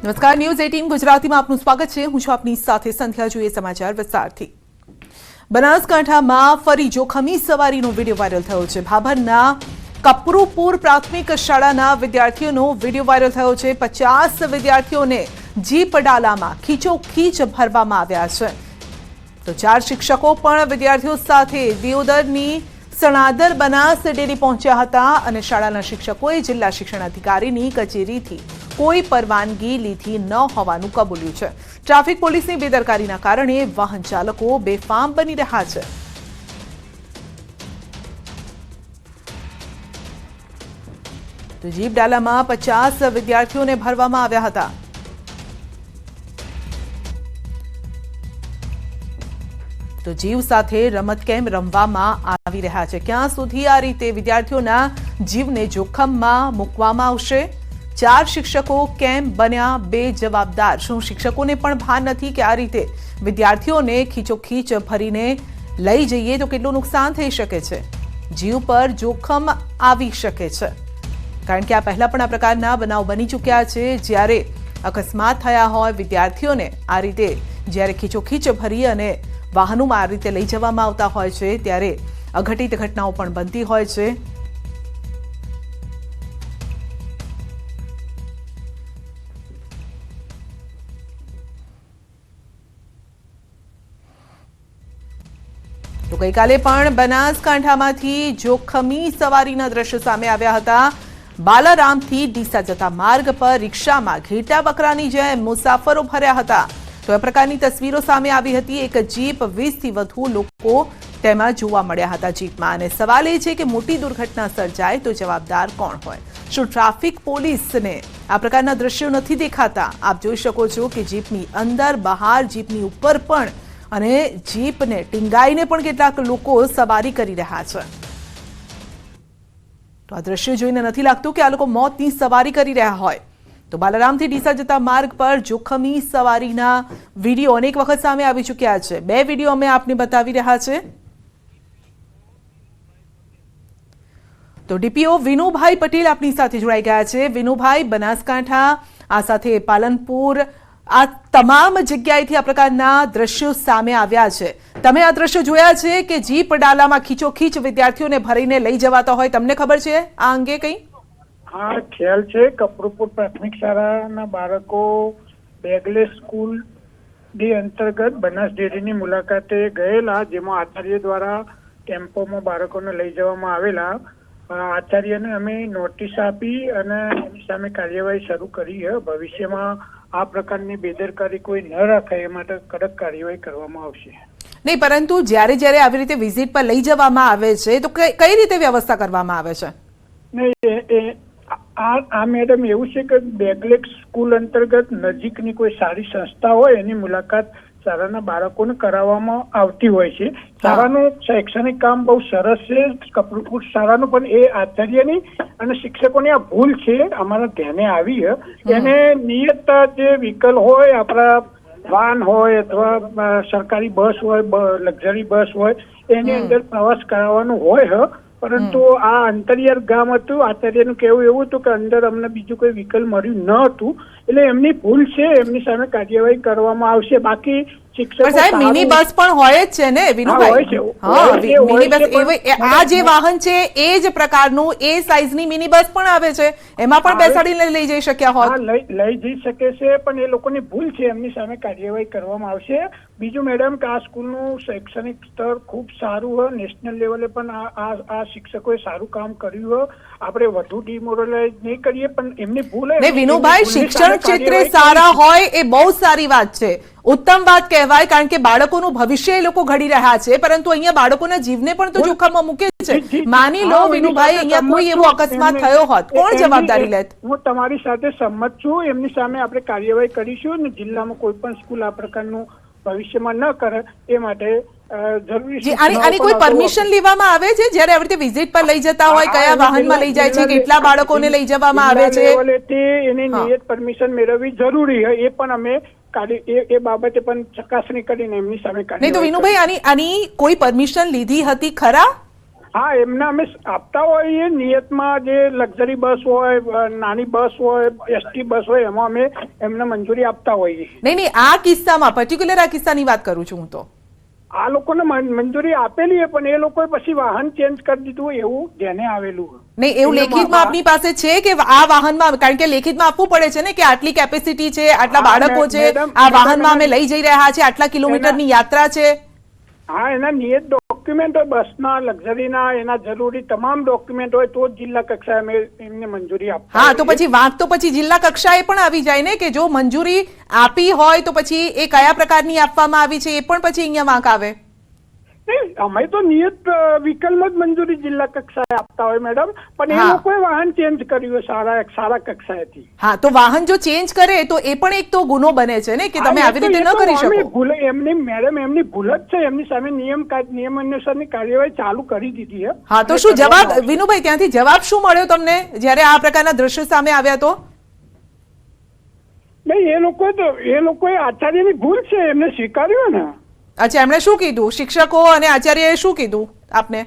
નમસ્કાર, ન્યૂઝ 18 ગુજરાતીમાં આપનું સ્વાગત છે। હું છું આપની સાથે સંધ્યા। જોઈએ સમાચાર વિસ્તારથી। બનાસકાંઠામાં ફરી જોખમી સવારીનો વિડીયો વાયરલ થયો છે। ભાભરના કપરુપુર પ્રાથમિક શાળાના વિદ્યાર્થીઓનો વિડીયો વાયરલ થયો છે। 50 વિદ્યાર્થીઓને જીપ ડાલામાં ખીચોખીચ ભરવામાં આવ્યા છે। તો 4 શિક્ષકો પણ વિદ્યાર્થીઓ સાથે દિયોદરની સણાદર બનાસ ડેરી પહોંચ્યા હતા અને શાળાના શિક્ષકોએ જિલ્લા શિક્ષણાધિકારીની કચેરીથી કોઈ પરવાનગી લીધી ન હોવાનું કબૂલ્યું છે। ટ્રાફિક પોલીસની બેદરકારીના કારણે વાહન ચાલકો બેફામ બની રહ્યા છે। તો જીપ ડાલામાં 50 વિદ્યાર્થીઓને ભરવામાં આવ્યા હતા। તો જીવ સાથે રમત કેમ રમવામાં આવી રહ્યા છે? ક્યાં સુધી આ રીતે વિદ્યાર્થીઓના જીવને જોખમમાં મૂકવામાં આવશે? 4 શિક્ષકો કેમ બન્યા બેજવાબદાર? શું શિક્ષકોને પણ ભાન નથી કે આ રીતે વિદ્યાર્થીઓને ખીચોખીચ ભરીને લઈ જઈએ તો કેટલું નુકસાન થઈ શકે છે? જીવ પર જોખમ આવી શકે છે, કારણ કે આ પહેલા પણ આ પ્રકારના બનાવ બની ચૂક્યા છે। જ્યારે અકસ્માત થયા હોય, વિદ્યાર્થીઓને આ રીતે જ્યારે ખીચોખીચ ભરી અને વાહનોમાં આ રીતે લઈ જવામાં આવતા હોય છે, ત્યારે અઘટિત ઘટનાઓ પણ બનતી હોય છે। તો ગઈકાલે પણ બનાસકાંઠામાંથી જોખમી સવારીના દ્રશ્યો સામે આવ્યા હતા। બાલારામથી ડીસા જતા માર્ગ પર રિક્ષામાં ઘેટા બકરાની જેમ મુસાફરો ભર્યા હતા। તો આ પ્રકારની તસવીરો સામે આવી હતી। એક જીપ 20થી વધુ લોકો તેમાં જોવા મળ્યા હતા જીપમાં, અને સવાલ એ છે કે મોટી દુર્ઘટના સર્જાય તો જવાબદાર કોણ હોય? શું ટ્રાફિક પોલીસને આ પ્રકારના દ્રશ્યો નથી દેખાતા? આપ જોઈ શકો છો કે જીપની અંદર, બહાર, જીપની ઉપર પણ અને જીપને ટીંગાઈને પણ કેટલાક લોકો સવારી કરી રહ્યા છે। તો આ દ્રશ્યો જોઈને નથી લાગતું કે આ લોકો મોતની સવારી કરી રહ્યા હોય। તો બાલારામથી ડીસા જતા માર્ગ પર જોખમી સવારીના વિડીયો અનેક વખત સામે આવી ચૂક્યા છે। 2 વિડીયો અમે આપને બતાવી રહ્યા છે। તો ડીપીઓ વિનુભાઈ પટેલ આપની સાથે જોડાઈ ગયા છે। વિનુભાઈ, બનાસકાંઠા, આ સાથે પાલનપુર, આ તમામ જગ્યાએથી આ પ્રકારના દ્રશ્યો સામે આવ્યા છે। તમે આ દ્રશ્યો જોયા છે કે જીપ ડાલામાં ખીચોખીચ વિદ્યાર્થીઓને ભરીને લઈ જવાતા હોય? તમને ખબર છે આ અંગે કંઈ? હા, ખ્યાલ છે। કપરુપુર પ્રાથમિક શાળાના બાળકો બેગલેસ સ્કૂલ ડી અંતર્ગત બનાસ ડેરીની મુલાકાતે ગયેલા, જેમાં આચાર્ય દ્વારા ટેમ્પોમાં બાળકોને લઈ જવામાં આવેલા। આચાર્યને અમે નોટિસ આપી અને એની સામે કાર્યવાહી શરૂ કરી છે। ભવિષ્યમાં આ પ્રકારની બેદરકારી કોઈ ન રાખાય એ માટે કડક કાર્યવાહી કરવામાં આવશે। નહીં, પરંતુ જ્યારે જ્યારે આવી રીતે વિઝિટ પર લઈ જવામાં આવે છે તો કઈ રીતે વ્યવસ્થા કરવામાં આવે છે? નહીં, આ મેડમ એવું છે કે બેગલેસ સ્કૂલ અંતર્ગત નજીકની કોઈ સારી સંસ્થા હોય એની મુલાકાત શાળાના બાળકોને કરાવવામાં આવતી હોય છે। શાળાનું શૈક્ષણિક કામ બહુ સરસ છે, કપરુપુર શાળાનું, પણ એ આચાર્યની અને શિક્ષકોની આ ભૂલ છે, અમારા ધ્યાને આવી છે। એને નિયત જે વ્હીકલ હોય, આપણા વાન હોય અથવા સરકારી બસ હોય, લક્ઝરી બસ હોય, એની અંદર પ્રવાસ કરાવવાનો હોય, પરંતુ આ અંતરિયાળ ગામ હતું। આચાર્યનું કહેવું એવું હતું કે અંદર અમને બીજું કોઈ વ્હીકલ મળ્યું ન હતું, એટલે એમની ભૂલ છે, એમની સામે કાર્યવાહી કરવામાં આવશે। બાકી શિક્ષકો મિની બસ પણ હોય જ છે ને વિનુભાઈ? આ જે વાહન છે એ જ પ્રકારનું, એ સાઈઝની મિની બસ પણ આવે છે, એમાં પણ બેસાડીને લઈ જઈ શક્યા હોત? લઈ જઈ શકે છે, પણ એ લોકોની ભૂલ છે, એમની સામે કાર્યવાહી કરવામાં આવશે। બીજું મેડમ કે આ સ્કૂલનું શૈક્ષણિક સ્તર ખૂબ સારું હોય, નેશનલ લેવલે પણ આ શિક્ષકોએ સારું કામ કર્યું હોય। આપણે વધુ ડિમોરલાઇઝ નહીં કરીએ, પણ એમની ભૂલ છે। વિનુભાઈ, શિક્ષણ ક્ષેત્રે સારા હોય એ બહુ સારી વાત છે, ઉત્તમ વાત કહેવાય, કારણ કે બાળકોનું ભવિષ્ય એ લોકો ઘડી રહ્યા છે, પરંતુ અહીંયા બાળકોના જીવને પણ તો જોખમમાં મૂકે છે। માની લો વિનુભાઈ, અહીંયા કોઈ એવો અકસ્માત થયો હોત, કોણ જવાબદારી લેત? હું તમારી સાથે સંમત છું, એમની સામે આપણે કાર્યવાહી કરીશું અને જિલ્લામાં કોઈ પણ સ્કૂલ આ પ્રકારનું ભવિષ્યમાં ન કરે એ માટે જરૂરી। આની કોઈ પરમિશન લેવામાં આવે છે જ્યારે આવી રીતે વિઝિટ પર લઈ જતા હોય? કયા વાહનમાં લઈ જાય છે, કેટલા બાળકોને લઈ જવામાં આવે છે? એની નિયત પરમિશન મેળવવી જરૂરી છે, એ પણ અમે એ બાબતે પણ ચકાસણી કરીને એમની સામે. નહીં તો વિનુભાઈ, આની કોઈ પરમિશન લીધી હતી ખરા? હા, એમને અમે આપતા હોઈએ નિયતમાં, જે લક્ઝરી બસ હોય, નાની બસ હોય, એસટી બસ હોય, એમાં અમે એમને મંજૂરી આપતા હોઈએ. નહીં, આ કિસ્સામાં પર્ટિક્યુલર આ કિસ્સાની વાત કરું છું હું તો. આ લોકોને મંજૂરી આપેલી છે, પણ એ લોકોએ પછી વાહન ચેન્જ કરી દીધું એવું જેને આવેલું. નહીં, એવું લેખિતમાં આપની પાસે છે કે આ વાહનમાં, કારણ કે લેખિતમાં આપવું પડે છે ને કે આટલી કેપેસિટી છે, આટલા બાળકો છે, આ વાહનમાં અમે લઈ જઈ રહ્યા છે, આટલા કિલોમીટરની યાત્રા છે. હા, એના નિયત ડોક્યુમેન્ટ હોય, બસના, લક્ઝરીના, એના જરૂરી તમામ ડોક્યુમેન્ટ હોય તો જ જિલ્લા કક્ષાએ અમે એમને મંજૂરી આપતા. હા, તો પછી વાંક તો પછી જિલ્લા કક્ષાએ પણ આવી જાય ને, કે જો મંજૂરી આપી હોય તો પછી એ કયા પ્રકારની આપવામાં આવી છે એ પણ પછી અહીંયા વાંક આવે. અમે તો નિયત વિકલ્પમાં જ મંજૂરી જિલ્લા કક્ષાએ આપતા હોય મેડમ, પણ એ લોકોએ વાહન ચેન્જ કર્યું સારા કક્ષાએથી. હા, તો વાહન જો ચેન્જ કરે તો એ પણ એક તો ગુનો બને છે ને, કે તમે આવી રીતે ન કરી શકો. ભૂલ એમની મેડમ, એમની ભૂલ જ છે. એમની સામે નિયમ અનુસારની કાર્યવાહી ચાલુ કરી દીધી છે. હા, તો શું જવાબ, વિનુભાઈ, ત્યાંથી જવાબ શું મળ્યો તમને જ્યારે આ પ્રકારના દ્રશ્યો સામે આવ્યા? તો નહીં, એ લોકોએ આચાર્યની ભૂલ છે, એમને સ્વીકાર્યું ને. અચ્છા, એમણે શું કીધું? શિક્ષકો અને આચાર્યએ શું કીધું આપને?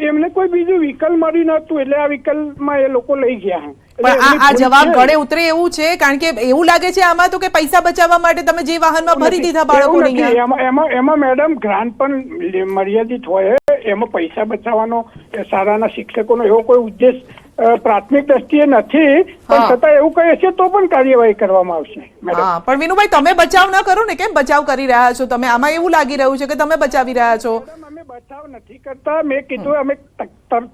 એમને કોઈ બીજું વિકલ્પ મળ્યું નતું, એટલે આ વિકલ્પમાં એ લોકો લઈ ગયા. પણ આ જવાબ ગળે ઉતરે એવું છે, કારણ કે એવું લાગે છે આમાં તો કે પૈસા બચાવવા માટે તમે જે વાહનમાં ભરી દીધા બાળકોને. એમાં મેડમ ગ્રાન્ટ પણ મર્યાદિત હોય, એમાં પૈસા બચાવવાનો શાળાના શિક્ષકોનો એવો કોઈ ઉદ્દેશ પ્રાથમિક દ્રષ્ટિએ નથી, પણ છતાં એવું કહે છે તો પણ કાર્યવાહી કરવામાં આવશે. હા, પણ વિનુભાઈ, તમે બચાવ ના કરો ને, કેમ બચાવ કરી રહ્યા છો તમે? આમાં એવું લાગી રહ્યું છે કે તમે બચાવી રહ્યા છો. અમે બચાવ નથી કરતા. મેં કીધું અમે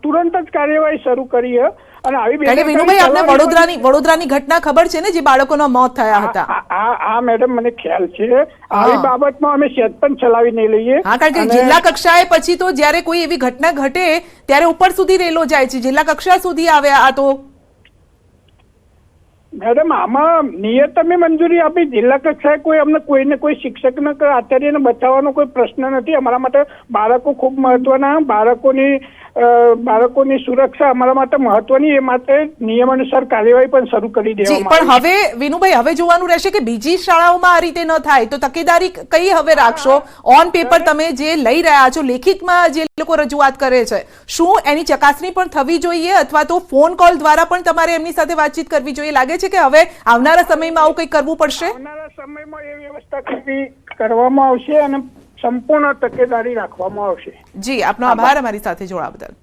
તુરંત જ કાર્યવાહી શરૂ કરી. અને આવી વિનુભાઈ, આપને વડોદરાની ઘટના ખબર છે ને, જે બાળકોના મોત થયા હતા? હા મેડમ, મને ખ્યાલ છે. આવી બાબતમાં અમે સેજ પણ ચલાવી નહીં લઈએ. હા, કારણ કે જિલ્લા કક્ષાએ પછી તો જયારે કોઈ એવી ઘટના ઘટે ત્યારે ઉપર સુધી રેલો જાય છે, જિલ્લા કક્ષા સુધી આવે. આ તો મેડમ, આમાં નિયત અમે મંજૂરી આપી. જિલ્લા કક્ષાએ કોઈને કોઈ શિક્ષકને કે આચાર્યને બચાવવાનો કોઈ પ્રશ્ન નથી. અમારા માટે બાળકો ખૂબ મહત્વના. બાળકોની સુરક્ષા અમારા માટે મહત્વની. એ માટે નિયમ અનુસાર કાર્યવાહી પણ શરૂ કરી દેવામાં આવી. પણ હવે વિનુભાઈ, હવે જોવાનું રહેશે કે બીજી શાળાઓમાં આ રીતે ન થાય, તો તકેદારી કઈ હવે રાખશો? ઓન પેપર તમે જે લઈ રહ્યા છો, લેખિતમાં જે લોકો રજૂઆત કરે છે, શું એની ચકાસણી પણ થવી જોઈએ, અથવા તો ફોન કોલ દ્વારા પણ તમારે એમની સાથે વાતચીત કરવી જોઈએ? લાગે છે કે હવે આવનારા સમયમાં આવું કંઈક કરવું પડશે? આવનારા સમયમાં એ વ્યવસ્થા કરવામાં આવશે અને સંપૂર્ણ તકેદારી રાખવામાં આવશે. જી, આપનો આભાર અમારી સાથે જોડાવા બદલ.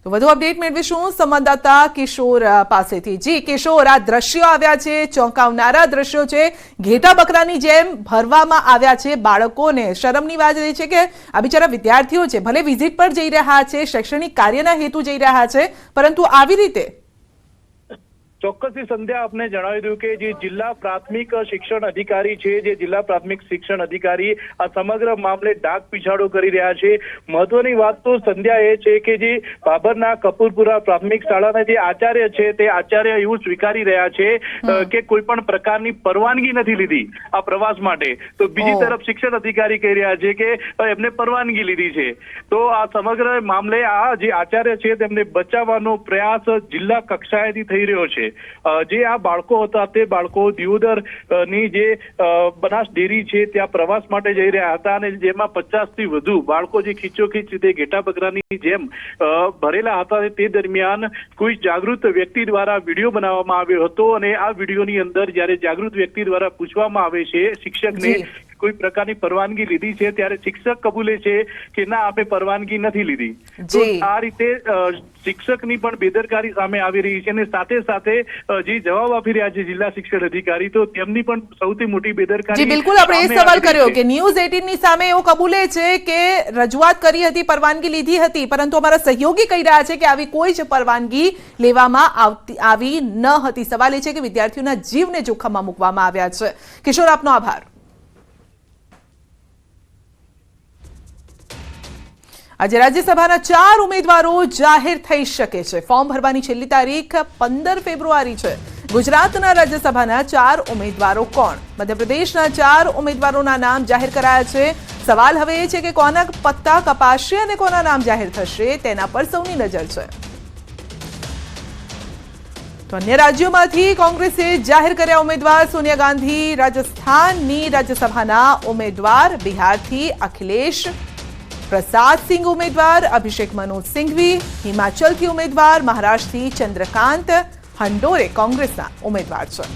તો વધુ અપડેટ મેળવીશું સંવાદદાતા કિશોર પાસેથી. જી કિશોર, આ દ્રશ્યો આવ્યા છે, ચોંકાવનારા દ્રશ્યો છે. ઘેટા બકરાની જેમ ભરવામાં આવ્યા છે બાળકોને. શરમની વાત એ છે કે આ બિચારા વિદ્યાર્થીઓ છે, ભલે વિઝિટ પર જઈ રહ્યા છે, શૈક્ષણિક કાર્યના હેતુ જઈ રહ્યા છે, પરંતુ આવી રીતે. ચોક્કસથી સંધ્યા, આપને જણાવી દઉં કે જે જિલ્લા પ્રાથમિક શિક્ષણ અધિકારી છે, જે જિલ્લા પ્રાથમિક શિક્ષણ અધિકારી આ સમગ્ર મામલે ડાક પીછાડો કરી રહ્યા છે. મહત્વની વાત તો સંધ્યા એ છે કે જે બાબરના કપૂરપુરા પ્રાથમિક શાળાના જે આચાર્ય છે, તે આચાર્ય એવું સ્વીકારી રહ્યા છે કે કોઈ પણ પ્રકારની પરવાનગી નથી લીધી આ પ્રવાસ માટે. તો બીજી તરફ શિક્ષણ અધિકારી કહી રહ્યા છે કે એમને પરવાનગી લીધી છે. તો આ સમગ્ર મામલે આ જે આચાર્ય છે તેમને બચાવવાનો પ્રયાસ જિલ્લા કક્ષાએથી થઈ રહ્યો છે. જે આ બાળકો હતા તે બાળકો દિયોદર ની જે બનાસ ડેરી છે ત્યાં પ્રવાસ માટે જઈ રહ્યા હતા, અને જેમાં 50 થી વધુ બાળકો જે ખીચોખીચ રીતે ઘેટા બકરાની જેમ ભરેલા હતા. તે દરમિયાન કોઈ જાગૃત વ્યક્તિ દ્વારા વિડીયો બનાવવામાં આવ્યો હતો, અને આ વિડીયોની અંદર જયારે જાગૃત વ્યક્તિ દ્વારા પૂછવામાં આવે છે શિક્ષકને કોઈ પ્રકારની પરવાનગી લીધી છે, ત્યારે શિક્ષક કબૂલે છે કે ના, આપણે પરવાનગી નથી લીધી. તો આ રીતે શિક્ષકની પણ બેદરકારી સામે આવી રહી છે, અને સાથે સાથે જે જવાબ આપી રહ્યા છે જિલ્લા શિક્ષણ અધિકારી, તો તેમની પણ સૌથી મોટી બેદરકારી. બિલકુલ, આપણે એ સવાલ કર્યો કે ન્યૂઝ 18 ની સામે એવું કબૂલે છે કે રજૂઆત કરી હતી, પરવાનગી લીધી હતી, પરંતુ અમારા સહયોગી કહી રહ્યા છે કે આવી કોઈ જ પરવાનગી લેવામાં આવી ન હતી. સવાલ એ છે કે વિદ્યાર્થીઓના જીવને જોખમમાં મૂકવામાં આવ્યા છે. કિશોર, આપનો આભાર. આજે રાજ્યસભાના 4 ઉમેદવારો જાહેર થઈ શકે છે. ફોર્મ ભરવાની છેલ્લી તારીખ 15 ફેબ્રુઆરી છે. ગુજરાતના રાજ્યસભાના 4 ઉમેદવારો કોણ? મધ્યપ્રદેશના 4 ઉમેદવારોના નામ જાહેર કરાયા છે. સવાલ હવે એ છે કે કોના પત્તા કપાશે અને કોના નામ જાહેર થશે, તેના પર સૌની નજર છે. તો અન્ય રાજ્યોમાંથી કોંગ્રેસે જાહેર કર્યા ઉમેદવાર. સોનિયા ગાંધી રાજસ્થાનની રાજ્યસભાના ઉમેદવાર, બિહારથી અખિલેશ, પ્રસાદસિંહ ઉમેદવાર, અભિષેક મનોજ સિંઘવી હિમાચલથી ઉમેદવાર, મહારાષ્ટ્રથી ચંદ્રકાંત હંડોરે કોંગ્રેસના ઉમેદવાર છે.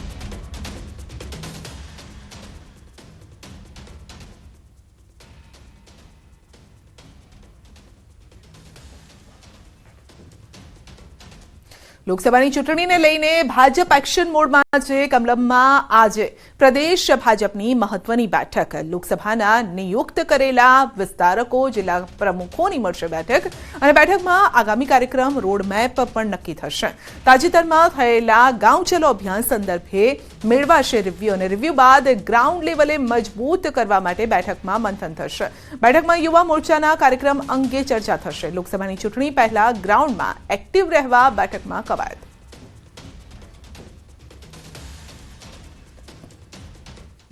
લોકસભાની ચૂંટણીને લઈને ભાજપ એક્શન મોડમાં છે. કમલમમાં આજે પ્રદેશ ભાજપની મહત્વની બેઠક. લોકસભાના નિયુક્ત કરેલા વિસ્તારકો, જિલ્લા પ્રમુખોની મળશે બેઠક અને બેઠકમાં આગામી કાર્યક્રમ રોડમેપ પણ નક્કી થશે. તાજેતરમાં થયેલા ગાંવ ચલો અભિયાન સંદર્ભે મેળવાશે રિવ્યુ અને રિવ્યુ બાદ ગ્રાઉન્ડ લેવલે મજબૂત કરવા માટે બેઠકમાં મંથન થશે. બેઠકમાં યુવા મોરચાના કાર્યક્રમ અંગે ચર્ચા થશે. લોકસભાની ચૂંટણી પહેલા ગ્રાઉન્ડમાં એક્ટિવ રહેવા બેઠકમાં કવાયત.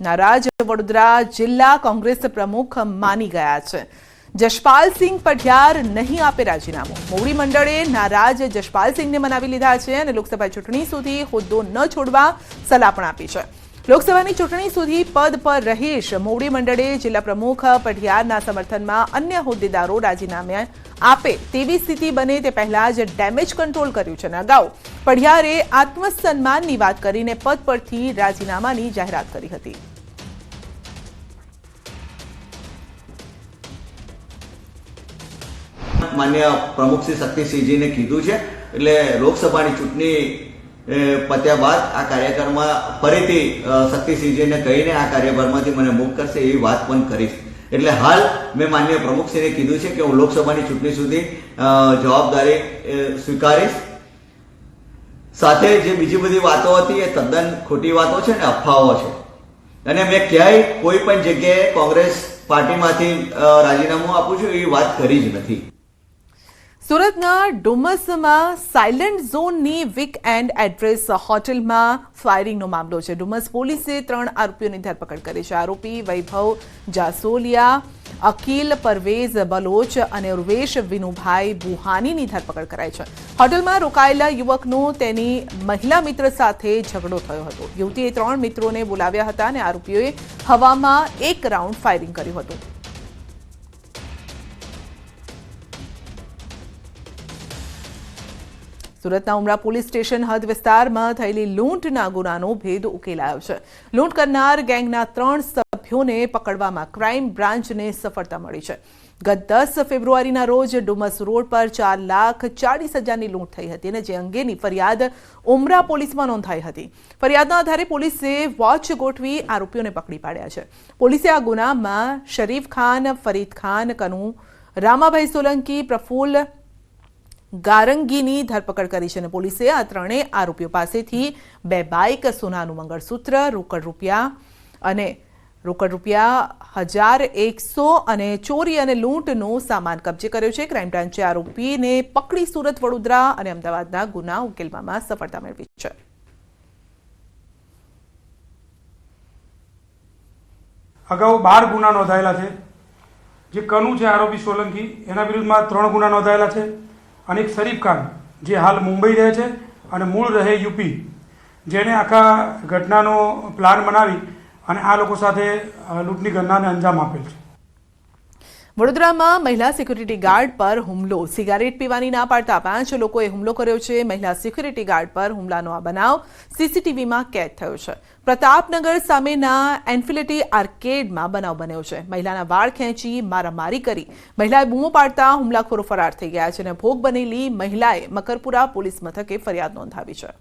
નારાજ વડોદરા જિલ્લા કોંગ્રેસ પ્રમુખ માની ગયા છે. જશપાલસિંહ પઢિયાર નહીં આપે રાજીનામું. મોવડી મંડળે નારાજ જશપાલસિંહને મનાવી લીધા છે અને લોકસભા ચૂંટણી સુધી હોદ્દો ન છોડવા સલાહ પણ આપી છે. લોકસભાની ચૂંટણી સુધી પદ પર રહીશ. મોવડી મંડળે જિલ્લા પ્રમુખ પઢિયારના સમર્થનમાં અન્ય હોદ્દેદારો રાજીનામે આપે તેવી સ્થિતિ બને તે પહેલા જ ડેમેજ કંટ્રોલ કર્યું છે. અગાઉ પઢિયારે આત્મસન્માનની વાત કરીને પદ પરથી રાજીનામાની જાહેરાત કરી હતી. માન્ય પ્રમુખ શ્રી શક્તિસિંહજીને કીધું છે એટલે લોકસભાની ચૂંટણી પત્યા બાદ આ કાર્યક્રમમાં ફરીથી શક્તિસિંહજીને કહીને આ કાર્યભારમાંથી મને મુક્ત કરશે એવી વાત પણ કરીશ. એટલે હાલ મેં માન્ય પ્રમુખશ્રીને કીધું છે કે હું લોકસભાની ચૂંટણી સુધી જવાબદારી સ્વીકારીશ. સાથે જે બીજી બધી વાતો હતી એ તદ્દન ખોટી વાતો છે ને અફવાઓ છે અને મેં ક્યાંય કોઈ પણ જગ્યાએ કોંગ્રેસ પાર્ટીમાંથી રાજીનામું આપું છું એવી વાત કરી જ નથી. સુરતના ડુમસમાં સાયલેન્ટ ઝોનની વીક એન્ડ એડ્રેસ હોટેલમાં ફાયરિંગનો મામલો છે. ડુમસ પોલીસે 3 આરોપીઓની ધરપકડ કરી છે. આરોપી વૈભવ જાસોલિયા, અકીલ પરવેઝ બલોચ અને ઉર્વેશ વિનુભાઈ બુહાનીની ધરપકડ કરાઈ છે. હોટેલમાં રોકાયેલા યુવકનો તેની મહિલા મિત્ર સાથે ઝઘડો થયો હતો. યુવતીએ 3 મિત્રોને બોલાવ્યા હતા અને આરોપીઓએ હવામાં 1 રાઉન્ડ ફાયરિંગ કર્યું હતું. સુરતના ઉમરા પોલીસ સ્ટેશન હદ વિસ્તારમાં થયેલી લૂંટના ગુનાનો ભેદ ઉકેલાયો છે. લૂંટ કરનાર ગેંગના 3 સભ્યોને પકડવામાં ક્રાઇમ બ્રાન્ચને સફળતા મળી છે. ગત 10 ફેબ્રુઆરીના રોજ ડુમસ રોડ પર 4,40,000ની લૂંટ થઈ હતી અને જે અંગેની ફરિયાદ ઉમરા પોલીસમાં નોંધાઈ હતી. ફરિયાદના આધારે પોલીસે વોચ ગોઠવી આરોપીઓને પકડી પાડ્યા છે. પોલીસે આ ગુનામાં શરીફ ખાન, ફરીદ ખાન કનુ, રામાભાઈ સોલંકી, પ્રફુલ્લ ગારંગીની ધરપકડ કરી છે અને પોલીસે આ 3 આરોપીઓ પાસેથી 2 બાઇક, સોનાનું મંગળસૂત્ર, રોકડ રૂપિયા 1,100 અને ચોરી અને લૂંટનો સામાન કબજે કર્યો છે. ક્રાઇમ બ્રાન્ચે આરોપીને પકડી સુરત, વડોદરા અને અમદાવાદના ગુના ઉકેલવામાં સફળતા મેળવી છે. અગાઉ 12 ગુના નોંધાયેલા છે. જે કનુ છે આરોપી સોલંકી, એના વિરુદ્ધમાં 3 ગુના નોંધાયેલા છે અને એક શરીફ ખાન જે હાલ મુંબઈ રહે છે અને મૂળ રહે યુપી, જેણે આખા ઘટનાનો પ્લાન બનાવી અને આ લોકો સાથે લૂંટની ઘટનાને અંજામ આપેલ છે. વડોદરામાં મહિલા સિક્યુરિટી ગાર્ડ પર હુમલો. સિગારેટ પીવાની ના પાડતા 5 લોકોએ હુમલો કર્યો છે. મહિલા સિક્યુરિટી ગાર્ડ પર હુમલાનો આ બનાવ સીસીટીવીમાં કેદ થયો છે. પ્રતાપનગર સામેના એન્ફિનિટી આર્કેડમાં બનાવ બન્યો છે. મહિલાના વાળ ખેંચી મારામારી કરી મહિલાએ બૂમો પાડતા હુમલાખોરો ફરાર થઈ ગયા છે અને ભોગ બનેલી મહિલાએ મકરપુરા પોલીસ મથકે ફરિયાદ નોંધાવી છે.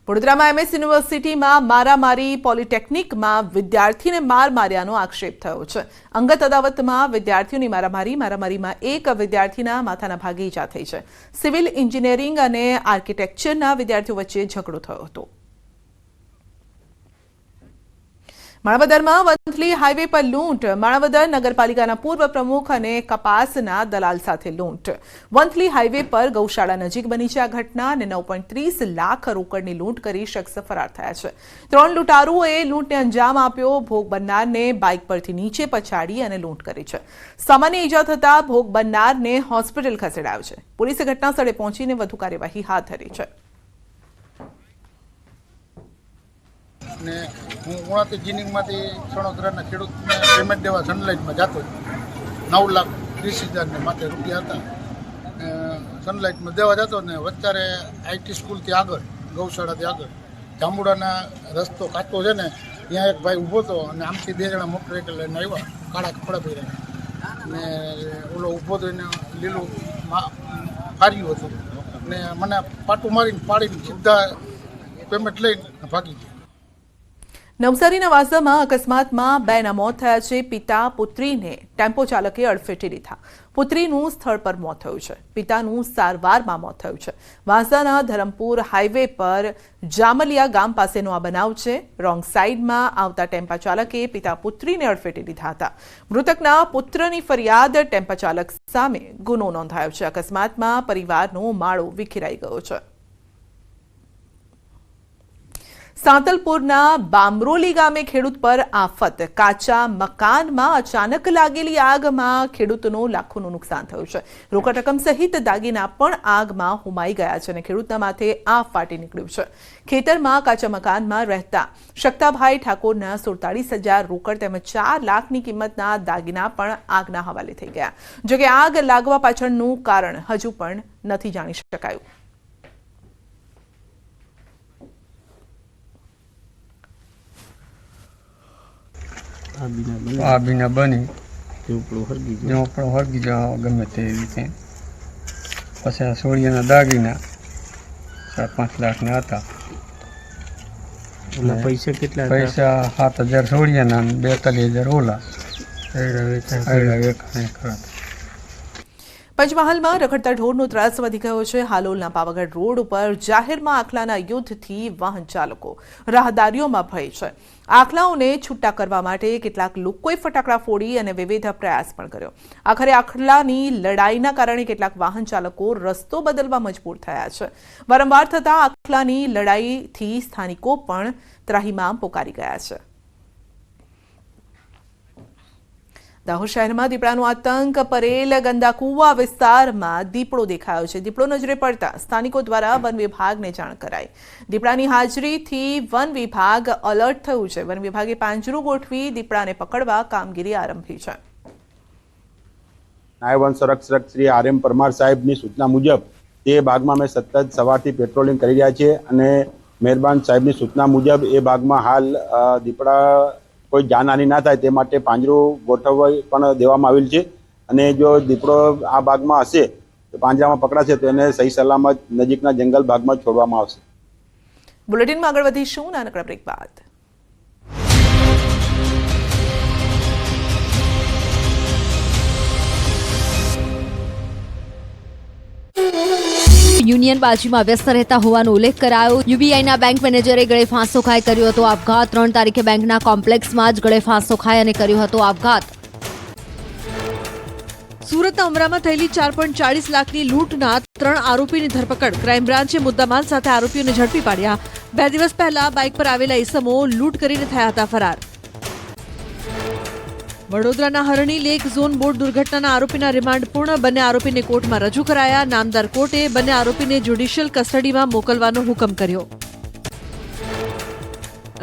વડોદરામાં MS યુનિવર્સિટીમાં મારામારી. પોલિટેકનિકમાં વિદ્યાર્થીને માર માર્યાનો આક્ષેપ થયો છે. અંગત અદાવતમાં વિદ્યાર્થીઓની મારામારીમાં એક વિદ્યાર્થીના માથાના ભાગે ઈજા થઈ છે. સિવિલ એન્જિનિયરિંગ અને આર્કિટેક્ચરના વિદ્યાર્થીઓ વચ્ચે ઝઘડો થયો હતો. માણાવદરમાં વંથલી હાઈવે પર લૂંટ. માણાવદર નગરપાલિકાના પૂર્વ પ્રમુખ અને કપાસના દલાલ સાથે લૂંટ. વંથલી હાઈવે પર ગૌશાળા નજીક બની છે આ ઘટના અને 9.30 લાખ રોકડની લૂંટ કરી શખ્સ ફરાર થયા છે. 3 લૂંટારુઓએ લૂંટને અંજામ આપ્યો. ભોગ બનનારને બાઇક પરથી નીચે પછાડી અને લૂંટ કરી છે. સામાન્ય ઈજા થતા ભોગ બનનારને હોસ્પિટલ ખસેડાયો છે. પોલીસે ઘટના સ્થળે પહોંચીને વધુ કાર્યવાહી હાથ ધરી છે. ને હું ઉણાથી જીનિંગમાંથી સણોસરાના ખેડૂતને પેમેન્ટ દેવા સનલાઇટમાં જતો 9,30,000 માટે રૂપિયા હતા. સનલાઇટમાં દેવા જતો ને વચ્ચારે આઈટી સ્કૂલથી આગળ ગૌશાળાથી આગળ જાંબુડાના રસ્તો કાચો છે ને ત્યાં એક ભાઈ ઊભો હતો અને આમથી 2 જણા મોટરસાઇકલ લઈને આવ્યા, કાળા કપડાં પહેર્યા ને ઓલો ઊભો તો એને લીલું ફાર્યું હતું ને મને પાટું મારીને પાડીને સીધા પેમેન્ટ લઈને ભાગી ગયા. નવસારીના વાસામાં અકસ્માતમાં 2ના મોત થયા છે. પિતા પુત્રીને ટેમ્પો ચાલકે અડફેટે લીધા. પુત્રીનું સ્થળ પર મોત થયું છે. પિતાનું સારવારમાં મોત થયું છે. વાસાના ધરમપુર હાઈવે પર જામલિયા ગામ પાસેનો આ બનાવ છે. રોંગ સાઈડમાં આવતા ટેમ્પા ચાલકે પિતા પુત્રીને અડફેટે લીધા હતા. મૃતકના પુત્રની ફરિયાદ ટેમ્પા ચાલક સામે ગુનો નોંધાયો છે. અકસ્માતમાં પરિવારનો માળો વિખેરાઈ ગયો છે. સાંતલપુરના બામરોલી ગામે ખેડૂત પર આફત. કાચા મકાનમાં અચાનક લાગેલી આગમાં ખેડૂતનો લાખોનું નુકસાન થયું છે. રોકડ રકમ સહિત દાગીના પણ આગમાં હોમાઈ ગયા છે અને ખેડૂતના માથે આફ ફાટી નીકળ્યું છે. ખેતરમાં કાચા મકાનમાં રહેતા શકતાભાઈ ઠાકોરના 47,000 રોકડ તેમજ 4 લાખની કિંમતના દાગીના પણ આગના હવાલે થઈ ગયા. જોકે આગ લાગવા પાછળનું કારણ હજુ પણ નથી જાણી શકાયું. આ બીના બની ઝોપડો હરગી જાવ ગમે તે રીતે. પછી આ સોળિયાના દાગીના 4-5 લાખના હતા. પૈસા કેટલા? પૈસા 7,000 સોળિયાના અને 42,000 ઓલા. પંચમહાલમાં રખડતા ઢોરનો ત્રાસ વધી ગયો છે. હાલોલના પાવાગઢ રોડ ઉપર જાહેરમાં આખલાના યુદ્ધથી વાહન ચાલકો રાહદારીઓમાં ભય છે. આખલાઓને છૂટા કરવા માટે કેટલાક લોકોએ ફટાકડા ફોડી અને વિવિધ પ્રયાસ પણ કર્યો. આખરે આખલાની લડાઈના કારણે કેટલાક વાહન ચાલકો રસ્તો બદલવા મજબૂર થયા છે. વારંવાર થતા આખલાની લડાઈથી સ્થાનિકો પણ ત્રાહિમામ પોકારી ગયા છે. દાહોદ શહેરમાં દીપડાનો આતંક. પરેલ ગંદાકુવા વિસ્તારમાં દીપડો દેખાયો છે. દીપડો નજરે પડતા સ્થાનિકો દ્વારા વન વિભાગને જાણ કરાઈ. દીપડાની હાજરીથી વન વિભાગ એલર્ટ થયું છે. વન વિભાગે પાંજરું ગોઠવી દીપડાને પકડવા કામગીરી આરંભી છે. નાયબ વન સંરક્ષક શ્રી RM પરમાર સાહેબની સૂચના મુજબ તે ભાગમાં અમે સતત સવારથી પેટ્રોલિંગ કરી રહ્યા છીએ અને મહેરબાન સાહેબની સૂચના મુજબ એ ભાગમાં હાલ દીપડા કોઈ જાનહાની ના થાય તે માટે પાંજરું ગોઠવવા પણ દેવામાં આવેલ છે અને જો દીપડો આ ભાગમાં હશે તો પાંજરામાં પકડાશે તો એને સહી સલામત નજીકના જંગલ ભાગમાં છોડવામાં આવશે. બુલેટિનમાં આગળ વધીશું નાનકડા બ્રેક બાદ. યુનિયનબાજીમાં વ્યસ્ત રહેતા હોવાનો ઉલ્લેખ કરાયો. યુબીઆઈના બેંક મેનેજરે ગળે ફાંસો ખાઈ કર્યો હતો આપઘાત. 3 તારીખે બેંકના કોમ્પ્લેક્સમાં જ ગળે ફાંસો ખાઈ અને કર્યો હતો આપઘાત. સુરતના ઉમરામાં થયેલી 4.40 લાખની લૂંટના 3 આરોપીની ધરપકડ. ક્રાઇમ બ્રાન્ચે મુદ્દામાલ સાથે આરોપીઓને ઝડપી પાડ્યા. 2 દિવસ પહેલા બાઇક પર આવેલા ઈસમો લૂંટ કરીને થયા હતા ફરાર. વડોદરાના હરણી લેક ઝોન બોટ દુર્ઘટનાના આરોપીના રિમાન્ડ પૂર્ણ. બંને આરોપીને કોર્ટમાં રજૂ કરાયા. નામદાર કોર્ટે બંને આરોપીને જ્યુડિશિયલ કસ્ટડીમાં મોકલવાનો હુકમ કર્યો.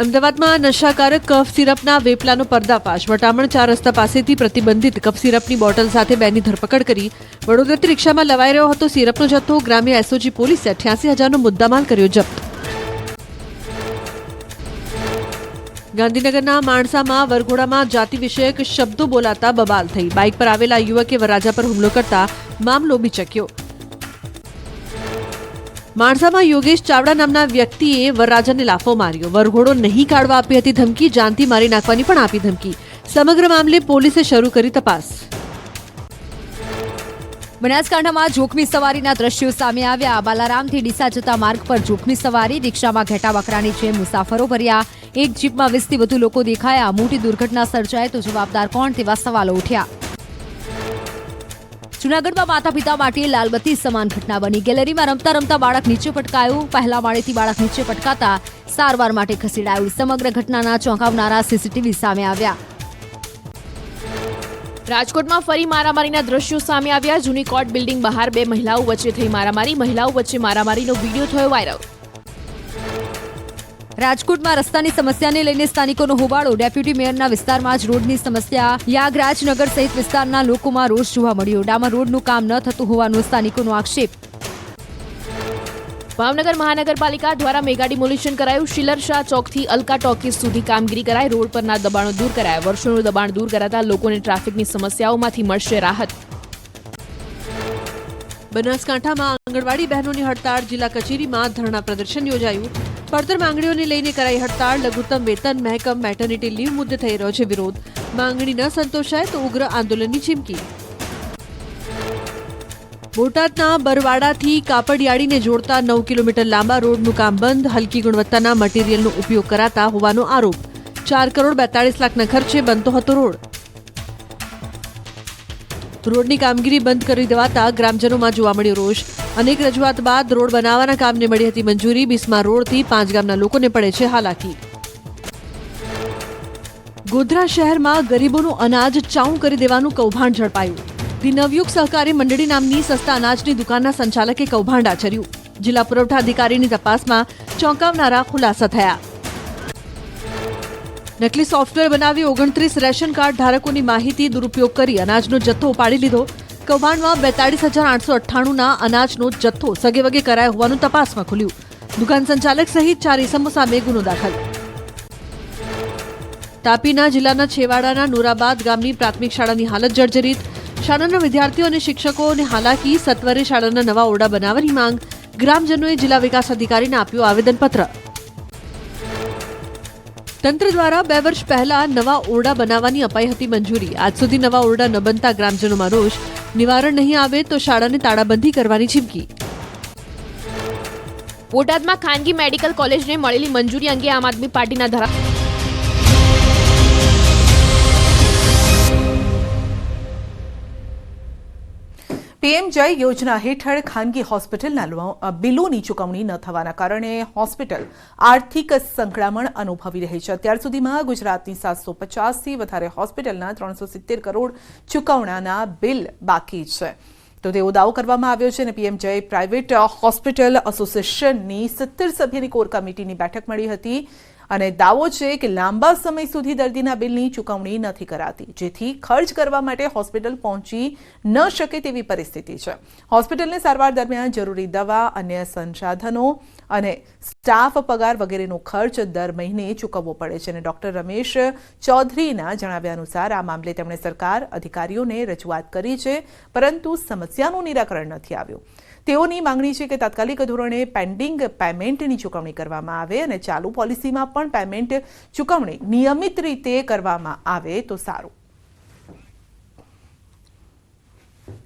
અમદાવાદમાં નશાકારક કફ સિરપના વેપલાનો પર્દાફાશ. વટામણ 4 રસ્તા પાસેથી પ્રતિબંધિત કફ સિરપની બોટલ સાથે 2ની ધરપકડ કરી. વડોદરાથી રિક્ષામાં લવાઈ રહ્યો હતો સિરપનો જથ્થો. ગ્રામ્ય એસઓજી પોલીસે 88,000નો મુદ્દામાલ કર્યો જપ્ત. ગાંધીનગરના માણસામાં વરઘોડામાં જાતિ વિષયક શબ્દો બોલાતા બબાલ થઈ. બાઇક પર આવેલા યુવકે વરરાજા પર હુમલો કરતા મામલો બિચક્યો. માણસામાં યોગેશ ચાવડા નામના વ્યક્તિએ વરરાજાને લાફો માર્યો. વરઘોડો નહીં કાઢવા આપી હતી ધમકી. જાનથી મારી નાખવાની પણ આપી ધમકી. સમગ્ર મામલે પોલીસે શરૂ કરી તપાસ. બનાસકાંઠામાં જોખમી સવારીના દ્રશ્યો સામે આવ્યા. બાલારામથી ડીસા જતા માર્ગ પર જોખમી સવારી. રિક્ષામાં ઘેટા બકરાની જેમ મુસાફરો ભર્યા. એક જીપમાં 20થી વધુ લોકો દેખાયા. મોટી દુર્ઘટના સર્જાય તો જવાબદાર કોણ તેવા સવાલો ઉઠ્યા. જૂનાગઢમાં માતા પિતા માટે લાલબત્તી સમાન ઘટના બની. ગેલેરીમાં રમતા રમતા બાળક નીચે પટકાયું. પહેલા માળેથી બાળક નીચે પટકાતા સારવાર માટે ખસેડાયું. સમગ્ર ઘટનાના ચોંકાવનારા સીસીટીવી સામે આવ્યા. રાજકોટમાં ફરી મારામારીના દ્રશ્યો સામે આવ્યા. જૂની કોર્ટ બિલ્ડિંગ બહાર 2 મહિલાઓ વચ્ચે થઈ મારામારી. મહિલાઓ વચ્ચે મારામારીનો વિડીયો થયો વાયરલ. રાજકોટમાં રસ્તાની સમસ્યાને લઈને સ્થાનિકોનો હોબાળો. ડેપ્યુટી મેયરના વિસ્તારમાં જ રોડની સમસ્યા. યાગરાજનગર સહિત વિસ્તારના લોકોમાં રોષ જોવા મળ્યો. ડામર રોડનું કામ ન થતું હોવાનો સ્થાનિકોનો આક્ષેપ. ભાવનગર મહાનગરપાલિકા દ્વારા મેગા ડિમોલિશન કરાયું. શિલરશાહ ચોકથી અલકા ટોકીઝ સુધી કામગીરી કરાઈ. રોડ પરના દબાણો દૂર કરાયા. વર્ષોનું દબાણ દૂર કરાતા લોકોને ટ્રાફિકની સમસ્યાઓમાંથી મળશે રાહત. બનાસકાંઠામાં આંગણવાડી બહેનોની હડતાળ. જિલ્લા કચેરીમાં ધરણા પ્રદર્શન યોજાયું. પડતર માંગણીઓને લઈને કરાઈ હડતાળ. લઘુત્તમ વેતન, મહેકમ, મેટર્નિટી લીવ મુદ્દે થઈ રહ્યો છે વિરોધ. માંગણી ન સંતોષાય તો ઉગ્ર આંદોલનની ચીમકી. બોટાદના બરવાડાથી કાપડિયાળીને જોડતા 9 કિલોમીટર લાંબા રોડનું કામ બંધ. હલકી ગુણવત્તાના મટીરીયલનો ઉપયોગ કરાતા હોવાનો આરોપ. 4 કરોડ 42 લાખના ખર્ચે બનતો હતો રોડ. રોડની કામગીરી બંધ કરી દેવાતા ગ્રામજનોમાં જોવા મળ્યો રોષ. અનેક રજૂઆત બાદ રોડ બનાવવાના કામને મળી હતી મંજૂરી. બિસ્માર રોડથી 5 ગામના લોકોને પડે છે હાલાકી. ગોધરા શહેરમાં ગરીબોનું અનાજ ચાઉં કરી દેવાનું કૌભાંડ ઝડપાયું. ધી નવયુગ સહકારી મંડળી નામની સસ્તા અનાજની દુકાનના સંચાલકે કૌભાંડ આચર્યું. જિલ્લા પુરવઠા અધિકારીની તપાસમાં ચોંકાવનારા ખુલાસા થયા. નકલી સોફ્ટવેર બનાવી 29 રેશન કાર્ડ ધારકોની માહિતી દુરુપયોગ કરી અનાજનો જથ્થો ઉપાડી લીધો. કૌભાંડમાં 42,898ના અનાજનો જથ્થો સગેવગે કરાયો હોવાનું તપાસમાં ખુલ્યું. દુકાન સંચાલક સહિત 4 ઇસમો સામે ગુનો દાખલ. તાપીના જિલ્લાના છેવાડાના નૂરાબાદ ગામની પ્રાથમિક શાળાની હાલત જર્જરિત. શાળાના વિદ્યાર્થીઓ અને શિક્ષકોને હાલાકી. સત્વરે શાળાના નવા ઓરડા બનાવવાની માંગ. ગ્રામજનોએ જિલ્લા વિકાસ અધિકારીને આપ્યું આવેદનપત્ર. તંત્ર દ્વારા 2 વર્ષ પહેલા નવા ઓરડા બનાવવાની અપાઈ હતી મંજૂરી. આજ સુધી નવા ઓરડા ન બનતા ગ્રામજનોમાં રોષ. નિવારણ નહીં આવે તો શાળાને તાળાબંધી કરવાની ચીમકી. બોટાદમાં ખાનગી મેડિકલ કોલેજને મળેલી મંજૂરી અંગે આમ આદમી પાર્ટીના ધારા પીએમ જય યોજના હેઠળ ખાનગી હોસ્પિટલના બિલોની ચૂકવણી ન થવાના કારણે હોસ્પિટલ આર્થિક સંકળામણ અનુભવી રહી છે. અત્યાર સુધીમાં ગુજરાતની 750થી વધારે હોસ્પિટલના 370 કરોડ ચૂકવણાના બિલ બાકી છે. તો તેવો દાવો કરવામાં આવ્યો છે અને પીએમ જય પ્રાઇવેટ હોસ્પિટલ એસોસિએશનની 17 સભ્યની કોર કમિટીની બેઠક મળી હતી અને દાવો છે કે લાંબા સમય સુધી દર્દીના બિલની ચૂકવણી નથી કરાતી, જેથી ખર્ચ કરવા માટે હોસ્પિટલ પહોંચી ન શકે તેવી પરિસ્થિતિ છે. હોસ્પિટલને સારવાર દરમિયાન જરૂરી દવા, અન્ય સંસાધનો અને સ્ટાફ પગાર વગેરેનો ખર્ચ દર મહિને ચૂકવવો પડે છે. અને ડોક્ટર રમેશ ચૌધરીના જણાવ્યા અનુસાર આ મામલે તેમણે સરકાર અધિકારીઓને રજૂઆત કરી છે, પરંતુ સમસ્યાનું નિરાકરણ નથી આવ્યું. તેઓની માંગણી છે કે તાત્કાલિક ધોરણે પેન્ડિંગ પેમેન્ટની ચૂકવણી કરવામાં આવે અને ચાલુ પોલિસીમાં પણ પેમેન્ટ ચૂકવણી નિયમિત રીતે કરવામાં આવે તો સારું.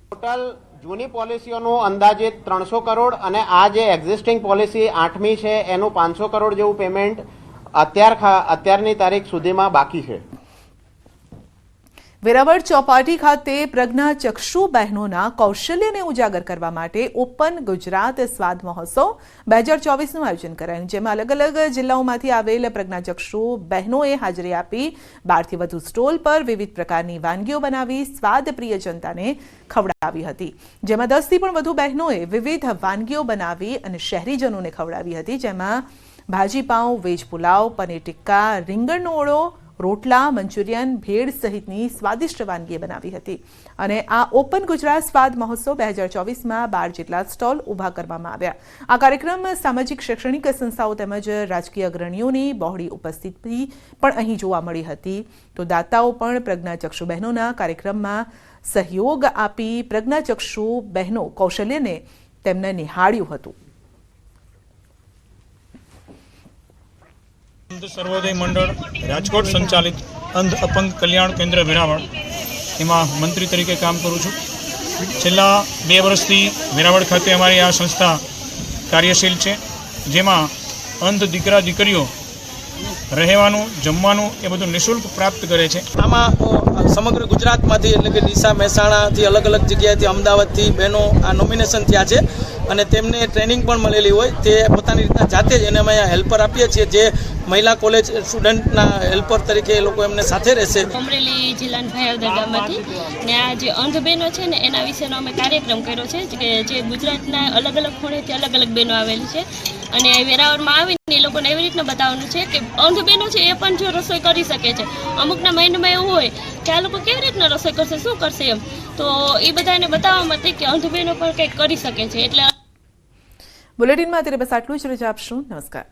ટોટલ જૂની પોલિસીઓનું અંદાજિત 300 કરોડ અને આ જે એક્ઝિસ્ટિંગ પોલિસી 8મી છે એનું 500 કરોડ જેવું પેમેન્ટ અત્યારની તારીખ સુધીમાં બાકી છે. વેરાવળ ચોપાટી ખાતે પ્રજ્ઞાચક્ષુ બહેનોના કૌશલ્યને ઉજાગર કરવા માટે ઓપન ગુજરાત સ્વાદ મહોત્સવ 2024નું આયોજન કરાયું, જેમાં અલગ અલગ જિલ્લાઓમાંથી આવેલ પ્રજ્ઞાચક્ષુ બહેનોએ હાજરી આપી 12થી વધુ સ્ટોલ પર વિવિધ પ્રકારની વાનગીઓ બનાવી સ્વાદ પ્રિય જનતાને ખવડાવી હતી. જેમાં 10થી પણ વધુ બહેનોએ વિવિધ વાનગીઓ બનાવી અને શહેરીજનોને ખવડાવી હતી, જેમાં ભાજી પાઉં, વેજ પુલાવ, પનીર ટિક્કા, રીંગણનો ઓળો, રોટલા, મંચુરિયન, ભેળ સહિતની સ્વાદિષ્ટ વાનગી બનાવી હતી. અને આ ઓપન ગુજરાત સ્વાદ મહોત્સવ 2024માં 12 જેટલા સ્ટોલ ઊભા કરવામાં આવ્યા. આ કાર્યક્રમ સામાજિક શૈક્ષણિક સંસ્થાઓ તેમજ રાજકીય અગ્રણીઓની બહોળી ઉપસ્થિતિ પણ અહીં જોવા મળી હતી. તો દાતાઓ પણ પ્રજ્ઞાચક્ષુ બહેનોના કાર્યક્રમમાં સહયોગ આપી પ્રજ્ઞાચક્ષુ બહેનો કૌશલ્યને તેમને નિહાળ્યું હતું. અંધ સર્વોદય મંડળ રાજકોટ સંચાલિત અંધ અપંગ કલ્યાણ કેન્દ્ર વેરાવળ એમાં મંત્રી તરીકે કામ કરું છું. છેલ્લા 2 વર્ષથી વેરાવળ ખાતે અમારી આ સંસ્થા કાર્યશીલ છે, જેમાં અંધ દીકરા દીકરીઓ રહેવાનું, જમવાનું એ બધું નિઃશુલ્ક પ્રાપ્ત કરે છે. આમાં સમગ્ર ગુજરાતમાંથી એટલે કે ડીસા, મહેસાણાથી અલગ અલગ જગ્યાએથી, અમદાવાદથી બહેનો આ નોમિનેશન થયા છે અને તેમને ટ્રેનિંગ પણ મળેલી હોય તે પોતાની રીતના જાતે જ એને અમે અહીંયા હેલ્પર આપીએ છીએ, જે મહિલા કોલેજ સ્ટુડન્ટના હેલ્પર તરીકે એ લોકો એમને સાથે રહેશે. અમરેલી જિલ્લાના ભાયાવદર ગામમાંથી ને આ જે અંધ બહેનો છે ને એના વિશેનો અમે કાર્યક્રમ કર્યો છે કે જે ગુજરાતના અલગ અલગ ખૂણેથી અલગ અલગ બહેનો આવેલી છે અને વેરાવળમાં આવીને એ લોકોને એવી રીતના બતાવવાનું છે કે અંધ બહેનો છે એ પણ જો રસોઈ કરી શકે છે. અમુકના માઇન્ડમાં એવું હોય કે આ લોકો કેવી રીતના રસોઈ કરશે, શું કરશે એમ, તો એ બધાને બતાવવા માટે કે અંધ બહેનો પણ કંઈક કરી શકે છે. એટલે બુલેટિનમાં અત્યારે બસ આટલું જ. રજા આપશું. નમસ્કાર.